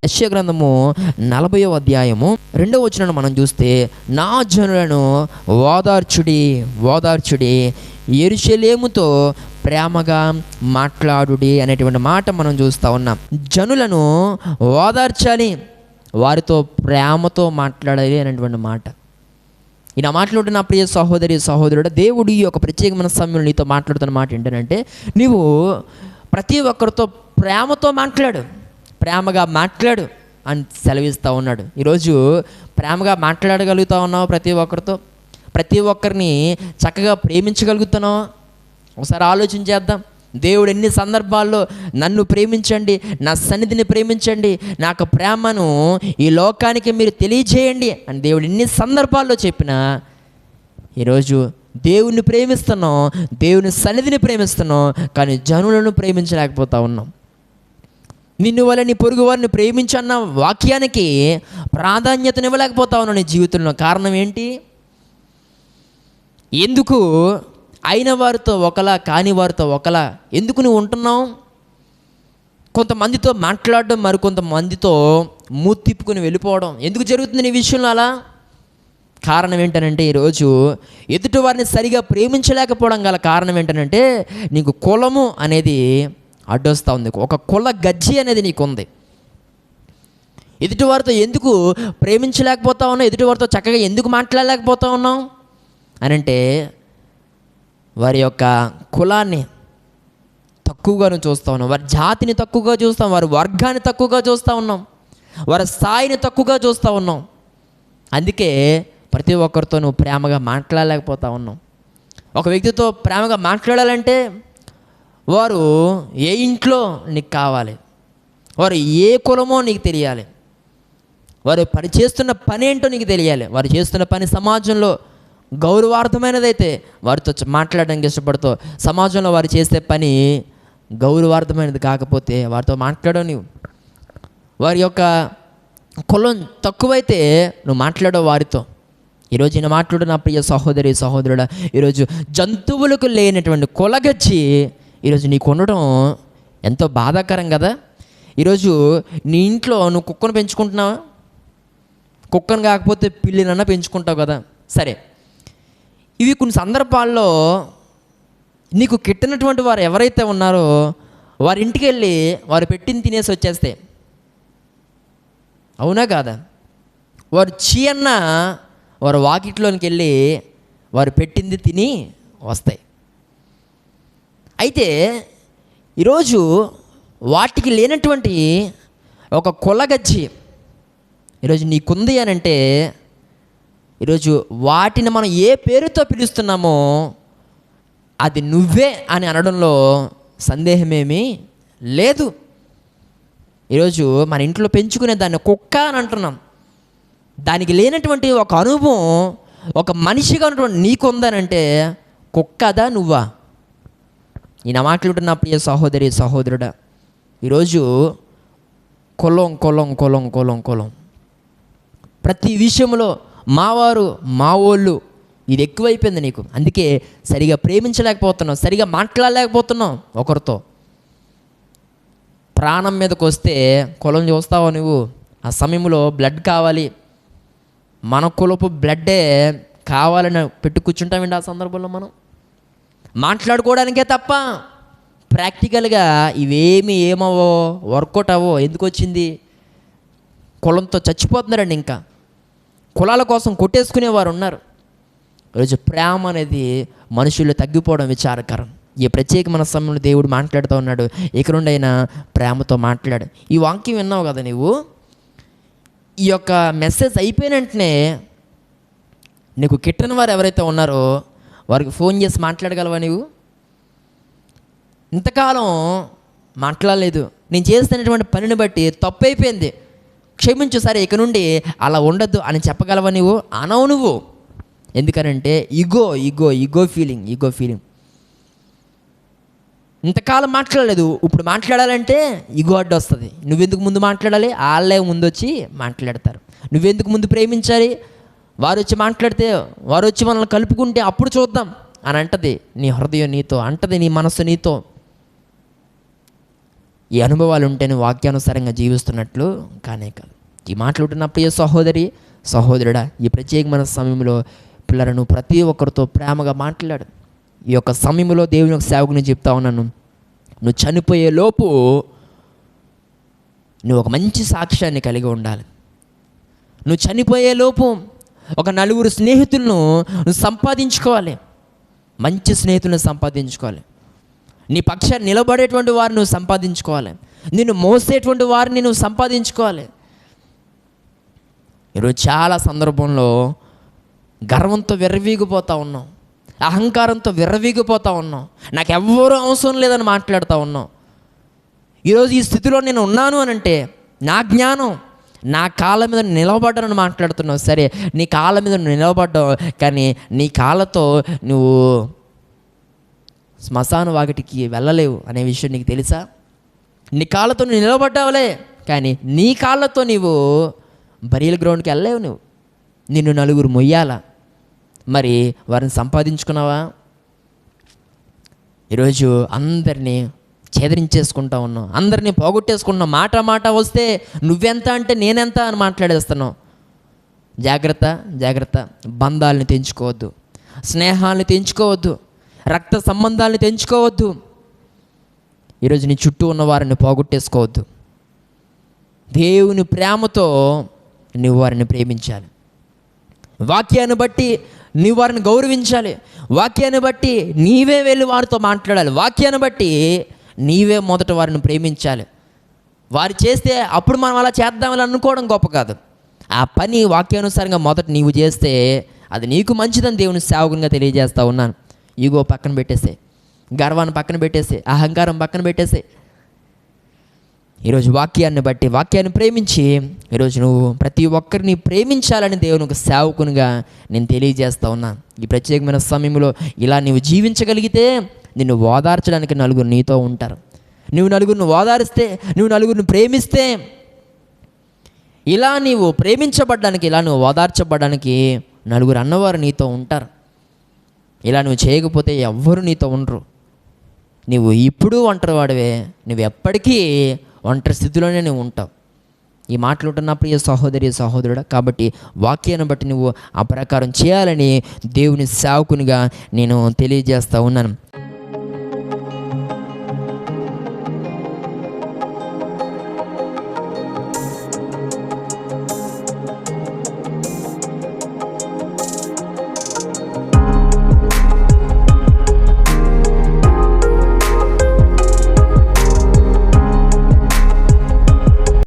యెషయా గ్రంథము 40వ అధ్యాయము 2వ వచనాన్ని మనం చూస్తే, నా జనులను ఓదార్చుడి యెరూషలేముతో ప్రేమగా మాట్లాడుడి అనేటువంటి మాట మనం చూస్తూ ఉన్నాం. జనులను ఓదార్చాలి, వారితో ప్రేమతో మాట్లాడాలి అనేటువంటి మాట. ఈ నా మాట్లాడుతున్న నా ప్రియ సహోదరి సహోదరుడు, దేవుడు ఈ యొక్క ప్రత్యేకమైన సమయంలో నీతో మాట్లాడుతున్న మాట ఏంటంటే, నీవు ప్రతి ఒక్కరితో ప్రేమతో ప్రేమగా మాట్లాడు అని సెలవిస్తూ ఉన్నాడు. ఈరోజు ప్రేమగా మాట్లాడగలుగుతా ఉన్నావు ప్రతి ఒక్కరిని చక్కగా ప్రేమించగలుగుతున్నావు? ఒకసారి ఆలోచన చేద్దాం. దేవుడు ఎన్ని సందర్భాల్లో నన్ను ప్రేమించండి, నా సన్నిధిని ప్రేమించండి, నాకు ప్రేమను ఈ లోకానికి మీరు తెలియజేయండి అని దేవుడు ఎన్ని సందర్భాల్లో చెప్పినా, ఈరోజు దేవుణ్ణి ప్రేమిస్తున్నాం, దేవుని సన్నిధిని ప్రేమిస్తున్నాం, కానీ జనులను ప్రేమించలేకపోతా ఉన్నాం. నిన్ను వల్ల నీ పొరుగు వారిని ప్రేమించన్న వాక్యానికి ప్రాధాన్యతనివ్వలేకపోతా ఉన్నావు నీ జీవితంలో. కారణం ఏంటి? ఎందుకు అయిన వారితో ఒకలా కాని వారితో ఒకలా ఎందుకు నువ్వు ఉంటున్నావు? కొంతమందితో మాట్లాడడం, మరికొంతమందితో మూతి తిప్పుకొని వెళ్ళిపోవడం ఎందుకు జరుగుతుంది నీ విషయంలో అలా? కారణం ఏంటనంటే, ఈరోజు ఎదుటి వారిని సరిగా ప్రేమించలేకపోవడం గల కారణం ఏంటనంటే, నీకు కులము అనేది అడ్డొస్తూ ఉంది. ఒక కుల గజ్జి అనేది నీకు ఉంది. ఎదుటివారితో ఎందుకు ప్రేమించలేకపోతా ఉన్నావు? ఎదుటివారితో చక్కగా ఎందుకు మాట్లాడలేకపోతా ఉన్నావు అని అంటే, వారి యొక్క కులాన్ని తక్కువగాను చూస్తూ ఉన్నాం, వారి జాతిని తక్కువగా చూస్తాం, వారి వర్గాన్ని తక్కువగా చూస్తూ ఉన్నాం, వారి స్థాయిని తక్కువగా చూస్తూ ఉన్నాం. అందుకే ప్రతి ఒక్కరితో నువ్వు ప్రేమగా మాట్లాడలేకపోతా ఉన్నావు. ఒక వ్యక్తితో ప్రేమగా మాట్లాడాలంటే వారు ఏ ఇంట్లో నీకు కావాలి, వారు ఏ కులమో నీకు తెలియాలి, వారు చేస్తున్న పని ఏంటో నీకు తెలియాలి. వారు చేస్తున్న పని సమాజంలో గౌరవార్థమైనదైతే వారితో మాట్లాడడానికి ఇష్టపడతావు. సమాజంలో వారు చేసే పని గౌరవార్థమైనది కాకపోతే వారితో మాట్లాడవు. నీవు వారి యొక్క కులం తక్కువైతే నువ్వు మాట్లాడవు వారితో. ఈరోజు నేను మాట్లాడు నా ప్రియ సహోదరి సహోదరుడా, ఈరోజు జంతువులకు లేనటువంటి కులగచ్చి ఈరోజు నీకు ఉండడం ఎంతో బాధాకరం కదా. ఈరోజు నీ ఇంట్లో నువ్వు కుక్కను పెంచుకుంటున్నావా? కుక్కను కాకపోతే పిల్లినన్నా పెంచుకుంటావు కదా. సరే, ఇవి కొన్ని సందర్భాల్లో నీకు కిట్టినటువంటి వారు ఎవరైతే ఉన్నారో వారి ఇంటికి వెళ్ళి వారు పెట్టింది తినేసి వచ్చేస్తే, అవునా కాదా? వారు చీయన్న వారు వాకిట్లోనికి వెళ్ళి వారు పెట్టింది తిని వస్తాయి. అయితే ఈరోజు వాటికి లేనటువంటి ఒక కులగజ్జి ఈరోజు నీకుంది అని అంటే, ఈరోజు వాటిని మనం ఏ పేరుతో పిలుస్తున్నామో అది నువ్వే అని అనడంలో సందేహమేమీ లేదు. ఈరోజు మన ఇంట్లో పెంచుకునే దాన్ని కుక్క అని అంటున్నాం. దానికి లేనటువంటి ఒక అనుభవం ఒక మనిషిగా ఉన్నటువంటి నీకుందనంటే కుక్కదా నువ్వా? ఈ నా మాట్లాడుతున్న ప్రియ సహోదరి సహోదరుడా, ఈరోజు కులం కులం కులం కులం కులం ప్రతి విషయంలో మావారు మావోళ్ళు ఇది ఎక్కువైపోయింది నీకు. అందుకే సరిగా ప్రేమించలేకపోతున్నావు, సరిగా మాట్లాడలేకపోతున్నావు ఒకరితో. ప్రాణం మీదకి వస్తే కులం చూస్తావా నువ్వు? ఆ సమయంలో బ్లడ్ కావాలి, మన కులపు బ్లడ్డే కావాలని పెట్టి కూర్చుంటామండి. ఆ సందర్భంలో మనం మాట్లాడుకోవడానికే తప్ప ప్రాక్టికల్గా ఇవేమి ఏమవో వర్కౌట్ అవ్వో. ఎందుకు వచ్చింది? కులంతో చచ్చిపోతున్నారండి. ఇంకా కులాల కోసం కొట్టేసుకునేవారు ఉన్నారు. ఈరోజు ప్రేమ అనేది మనుషులు తగ్గిపోవడం విచారకరం. ఈ ప్రత్యేకమైన సమయంలో దేవుడు మాట్లాడుతూ ఉన్నాడు, ఇక నుండైనా ప్రేమతో మాట్లాడు. ఈ వాక్యం విన్నావు కదా నీవు? ఈ యొక్క మెసేజ్ అయిపోయిన వెంటనే నీకు కిట్టని వారు ఎవరైతే ఉన్నారో వారికి ఫోన్ చేసి మాట్లాడగలవా నీవు? ఇంతకాలం మాట్లాడలేదు, నేను చేస్తున్నటువంటి పనిని బట్టి తప్పు అయిపోయింది, క్షమించు, సరే ఇక నుండి అలా ఉండద్దు అని చెప్పగలవా నీవు? అనవు నువ్వు. ఎందుకనంటే ఈగో ఫీలింగ్. ఇంతకాలం మాట్లాడలేదు, ఇప్పుడు మాట్లాడాలంటే ఈగో అడ్డు వస్తుంది. నువ్వెందుకు ముందు మాట్లాడాలి? వాళ్ళే ముందు వచ్చి మాట్లాడతారు. నువ్వెందుకు ముందు ప్రేమించాలి? వారు వచ్చి మాట్లాడితే, వారు వచ్చి మనల్ని కలుపుకుంటే అప్పుడు చూద్దాం అని అంటది నీ హృదయం నీతో, అంటది నీ మనస్సు నీతో. ఈ అనుభవాలు ఉంటేనే వాక్యానుసారంగా జీవిస్తున్నట్లు కానే కాదు. ఈ మాట్లాడుతున్న ప్రియ సహోదరి సహోదరుడా, ఈ ప్రత్యేకమైన సమయంలో పిల్లలను ప్రతి ఒక్కరితో ప్రేమగా మాట్లాడు. ఈ యొక్క సమయంలో దేవుని యొక్క సేవకుని చెప్తా ఉన్నాను, నువ్వు చనిపోయే లోపు నువ్వు ఒక మంచి సాక్ష్యాన్ని కలిగి ఉండాలి. నువ్వు చనిపోయే లోపు ఒక 4 స్నేహితులను నువ్వు సంపాదించుకోవాలి. మంచి స్నేహితులను సంపాదించుకోవాలి. నీ పక్షాన్ని నిలబడేటువంటి వారిని నువ్వు సంపాదించుకోవాలి. నిన్ను మోసేటువంటి వారిని నువ్వు సంపాదించుకోవాలి. ఈరోజు చాలా సందర్భంలో గర్వంతో విర్రవీగిపోతూ ఉన్నాం, అహంకారంతో విర్రవీగిపోతూ ఉన్నాం, నాకు ఎవ్వరూ అవసరం లేదని మాట్లాడుతూ ఉన్నాం. ఈరోజు ఈ స్థితిలో నేను ఉన్నాను అని అంటే నా జ్ఞానం, నా కాళ్ళ మీద నిలబడ్డానని మాట్లాడుతున్నావు. సరే, నీ కాళ్ళ మీద నువ్వు నిలబడ్డావు, కానీ నీ కాళ్ళతో నువ్వు శ్మశాన వాకిటికి వెళ్ళలేవు అనే విషయం నీకు తెలుసా? నీ కాళ్ళతో నువ్వు నిలబడ్డావులే, కానీ నీ కాళ్ళతో నీవు బరియల్ గ్రౌండ్కి వెళ్ళలేవు. నిన్ను 4 మొయ్యాల, మరి వారిని సంపాదించుకున్నావా? ఈరోజు అందరినీ ఛేదరించేసుకుంటా ఉన్నావు, అందరినీ పోగొట్టేసుకుంటున్నావు. మాట వస్తే నువ్వెంత అంటే నేనెంత అని మాట్లాడేస్తున్నావు. జాగ్రత్త జాగ్రత్త. బంధాలని తెంచుకోవద్దు, స్నేహాలని తెంచుకోవద్దు, రక్త సంబంధాలని తెంచుకోవద్దు. ఈరోజు నీ చుట్టూ ఉన్న వారిని పోగొట్టేసుకోవద్దు. దేవుని ప్రేమతో నువ్వు వారిని ప్రేమించాలి. వాక్యాన్ని బట్టి నువ్వు వారిని గౌరవించాలి. వాక్యాన్ని బట్టి నీవే వెళ్ళి వారితో మాట్లాడాలి. వాక్యాన్ని బట్టి నీవే మొదట వారిని ప్రేమించాలి. వారు చేస్తే అప్పుడు మనం అలా చేద్దామని అనుకోవడం గొప్ప కాదు. ఆ పని వాక్యానుసారంగా మొదట నీవు చేస్తే అది నీకు మంచిదని దేవుని సేవకునిగా తెలియజేస్తూ ఉన్నాను. ఈగో పక్కన పెట్టేసే, గర్వాన్ని పక్కన పెట్టేసే, అహంకారం పక్కన పెట్టేసే. ఈరోజు వాక్యాన్ని బట్టి, వాక్యాన్ని ప్రేమించి ఈరోజు నువ్వు ప్రతి ఒక్కరిని ప్రేమించాలని దేవుని ఒక సేవకునిగా నేను తెలియజేస్తూ ఉన్నాను. ఈ ప్రత్యేకమైన సమయంలో ఇలా నీవు జీవించగలిగితే నిన్ను ఓదార్చడానికి 4 నీతో ఉంటారు. నువ్వు 4 ఓదారిస్తే, నువ్వు 4 ప్రేమిస్తే, ఇలా నీవు ప్రేమించబడ్డానికి, ఇలా నువ్వు ఓదార్చబడ్డానికి 4 అన్నవారు నీతో ఉంటారు. ఇలా నువ్వు చేయకపోతే ఎవ్వరు నీతో ఉండరు. నువ్వు ఇప్పుడు ఒంటరి వాడివే, నువ్వు ఎప్పటికీ ఒంటరి స్థితిలోనే నువ్వు ఉంటావు. ఈ మాట్లాడుతున్న ప్రియ సహోదరి సహోదరుడా, కాబట్టి వాక్యాన్ని బట్టి నువ్వు ఆ ప్రకారం చేయాలని దేవుని సేవకునిగా నేను తెలియజేస్తూ ఉన్నాను.